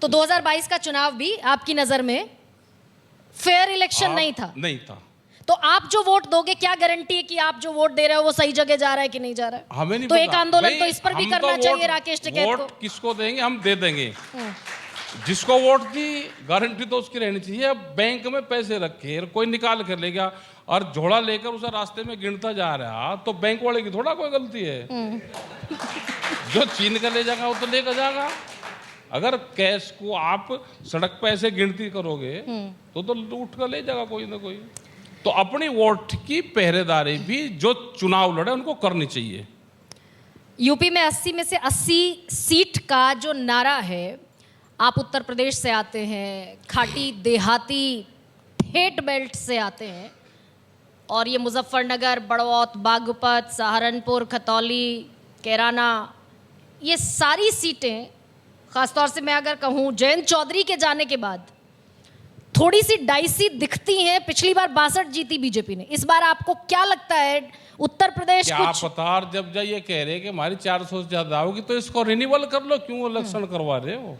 तो 2022 का चुनाव भी आपकी नजर में फेयर इलेक्शन नहीं था? नहीं था। तो आप जो वोट दोगे, क्या गारंटी है कि आप जो वोट दे रहे हो वो सही जगह जा रहा है कि नहीं जा रहा है? हमें नहीं तो पता। एक आंदोलन भाई, तो इस पर भी हम करना तो चाहिए राकेश टिकैत को। वोट किसको देंगे? हम दे देंगे। जिसको वोट दी गारंटी तो उसकी रहनी चाहिए। अब बैंक में पैसे रखे कोई निकाल कर ले गया और झोला लेकर उसे रास्ते में गिनता जा रहा, तो बैंक वाले की थोड़ा कोई गलती है। जो छीन कर ले जाएगा वो तो लेकर जाएगा। अगर कैश को आप सड़क पे ऐसे गिनती करोगे तो लूट कर ले जाएगा कोई ना कोई। तो अपनी वोट की पहरेदारी भी जो चुनाव लड़े उनको करनी चाहिए। यूपी में 80 में से 80 सीट का जो नारा है, आप उत्तर प्रदेश से आते हैं, खाटी देहाती ठेठ बेल्ट से आते हैं, और ये मुजफ्फरनगर, बड़ौत, बागपत, सहारनपुर, खतौली, कैराना, ये सारी सीटें, खासतौर से मैं अगर कहूँ जयंत चौधरी के जाने के बाद थोड़ी सी डाइसी दिखती हैं। पिछली बार 62 जीती बीजेपी ने, इस बार आपको क्या लगता है उत्तर प्रदेश क्या कुछ? पता, जब ये कह रहे कि हमारी 400 से ज्यादा होगी तो इसको रिन्यूअल कर लो, क्यों इलेक्शन करवा रहे हो?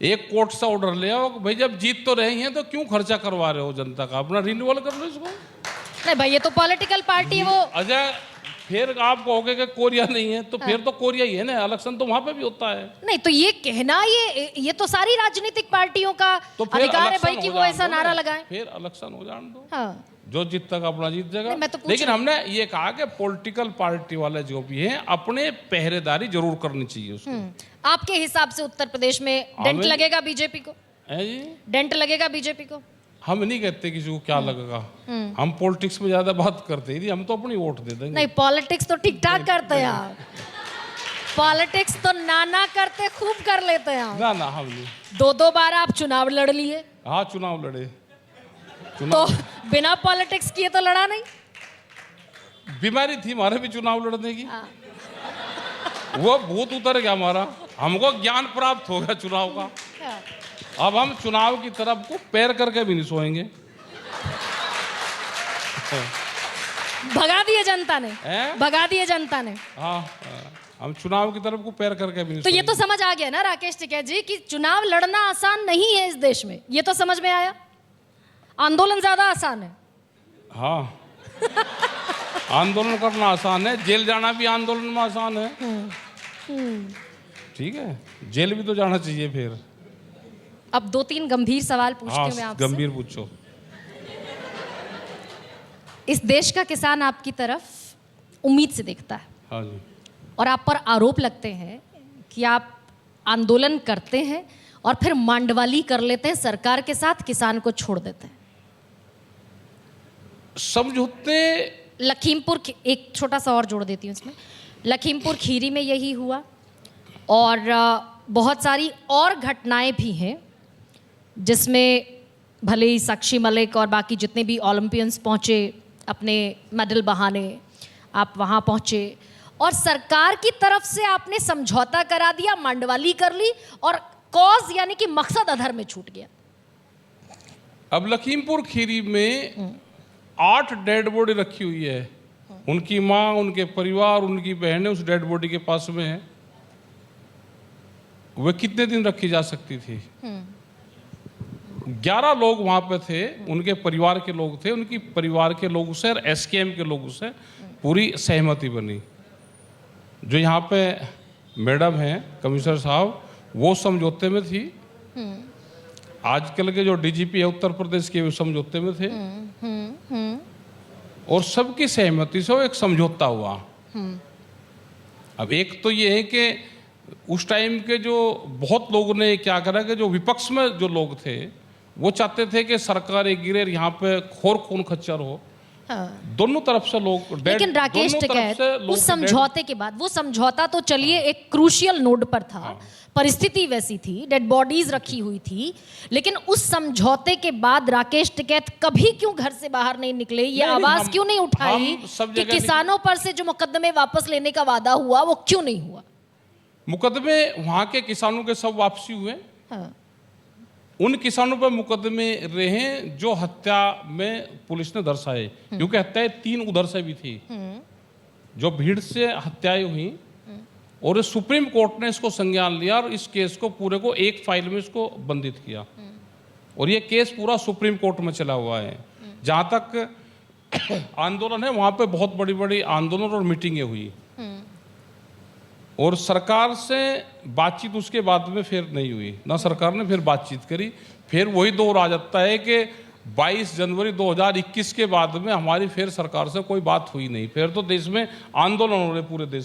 एक कोर्ट से ऑर्डर ले आओ भाई, जब जीत तो रहे हैं तो क्यों खर्चा करवा रहे हो जनता का? अपना रिन्यूअल कर लो इसको। नहीं भाई, ये तो पॉलिटिकल पार्टी है वो। अजय, फिर आप कहोगे कि कोरिया नहीं है, तो फिर तो कोरिया ही है ना, इलेक्शन तो वहां पे भी होता है। नहीं तो ये कहना, ये तो सारी राजनीतिक पार्टियों का तो फिर अधिकार है भाई इलेक्शन कि हो वो जाने ऐसा दो नारा ना। लगाएं। फिर इलेक्शन हो जाने दो। हाँ। जो जीत तक अपना जीत जाएगा। नहीं, मैं तो पूछ लेकिन रही हमने ये कहा कि पॉलिटिकल पार्टी वाले जो भी हैं अपने पहरेदारी जरूर करनी चाहिए उसको। आपके हिसाब से उत्तर प्रदेश में डेंट हमें- लगेगा बीजेपी को? है जी? डेंट लगेगा बीजेपी को? हम नहीं कहते किसी को क्या लगेगा। हम पॉलिटिक्स में ज्यादा बात करते ही नहीं, हम तो अपनी वोट दे देंगे। नहीं, पॉलिटिक्स तो ठीक ठाक करते हैं आप। पॉलिटिक्स तो नाना करते खूब कर लेते हैं आप। ना हम नहीं। 2-2 बार आप चुनाव लड़ लिए, हाँ, चुनाव लड़े। तो बिना पॉलिटिक्स किए तो लड़ा नहीं। बीमारी थी हमारे भी चुनाव लड़ने की, हाँ। वो भूत उतर गया हमारा। हमको ज्ञान प्राप्त हो गया चुनाव का। अब हम चुनाव की तरफ को पैर करके भी नहीं सोएंगे। भगा दिए जनता ने, हैं? भगा दिए जनता ने। हाँ, हम चुनाव की तरफ को पैर करके भी नहीं तो ये सोएंगे। तो समझ आ गया ना राकेश टिकैत जी कि चुनाव लड़ना आसान नहीं है इस देश में। ये तो समझ में आया। आंदोलन ज्यादा आसान है। हाँ, आंदोलन करना आसान है, जेल जाना भी आंदोलन में आसान है। ठीक है, जेल भी तो जाना चाहिए फिर। अब 2-3 गंभीर सवाल पूछती हूँ मैं हाँ, आपसे। गंभीर पूछो। इस देश का किसान आपकी तरफ उम्मीद से देखता है, हाँ जी। और आप पर आरोप लगते हैं कि आप आंदोलन करते हैं और फिर मांडवाली कर लेते हैं सरकार के साथ, किसान को छोड़ देते हैं। समझौते लखीमपुर, एक छोटा सा और जोड़ देती हूँ इसमें, लखीमपुर खीरी में यही हुआ, और बहुत सारी और घटनाएं भी हैं जिसमें भले ही साक्षी मलिक और बाकी जितने भी ओलंपियंस पहुँचे अपने मेडल बहाने, आप वहाँ पहुँचे और सरकार की तरफ से आपने समझौता करा दिया, मांडवाली कर ली, और कॉज यानी कि मकसद अधर में छूट गया। अब लखीमपुर खीरी में 8 डेड बॉडी रखी हुई है। उनकी माँ, उनके परिवार, उनकी बहनें उस डेड बॉडी के पास में है। वे कितने दिन रखी जा सकती थी? 11 लोग वहां पे थे, उनके परिवार के लोग थे। उनकी परिवार के लोगों से और एसकेएम के लोगों से पूरी सहमति बनी। जो यहाँ पे मैडम हैं कमिश्नर साहब, वो समझौते में थी। आजकल के जो डीजीपी है उत्तर प्रदेश के, वो समझौते में थे। और सबकी सहमति से वो एक समझौता हुआ। अब एक तो ये है कि उस टाइम के जो बहुत लोगों ने क्या करा कि जो विपक्ष में जो लोग थे वो चाहते थे कि सरकार एक गिरे, यहाँ पे खोर खून खच्चर हो। हाँ। दोनों तरफ से लोग डेड, लेकिन राकेश दोनों तरफ टिकैत, से लोग उस समझौते के बाद, वो समझौता तो चलिए एक क्रूशियल नोड पर था, परिस्थिति वैसी थी, डेड बॉडीज रखी हुई थी, लेकिन उस समझौते के बाद राकेश टिकैत कभी क्यों घर से बाहर नहीं निकले? ये आवाज क्यों नहीं उठाई कि किसानों पर से जो मुकदमे वापस लेने का वादा हुआ वो क्यों नहीं हुआ? मुकदमे वहां के किसानों के सब वापसी हुए। हाँ। उन किसानों पर मुकदमे रहे जो हत्या में पुलिस ने दर्शाए, क्योंकि हत्याएं 3 उधर से भी थी। जो भीड़ से हत्याएं हुई और सुप्रीम कोर्ट ने इसको संज्ञान लिया और इस केस को पूरे को एक फाइल में इसको बंदित किया। और ये केस पूरा सुप्रीम कोर्ट में चला हुआ है। जहाँ तक आंदोलन है वहाँ पे बहुत बड़ी बड़ी आंदोलन और मीटिंगें हुई और सरकार से बातचीत उसके बाद में फिर नहीं हुई, ना सरकार ने फिर बातचीत करी। फिर वही दौर आ जाता है कि 22 जनवरी 2021 के बाद में हमारी फिर सरकार से कोई बात हुई नहीं। फिर तो देश में आंदोलन हो रहे पूरे देश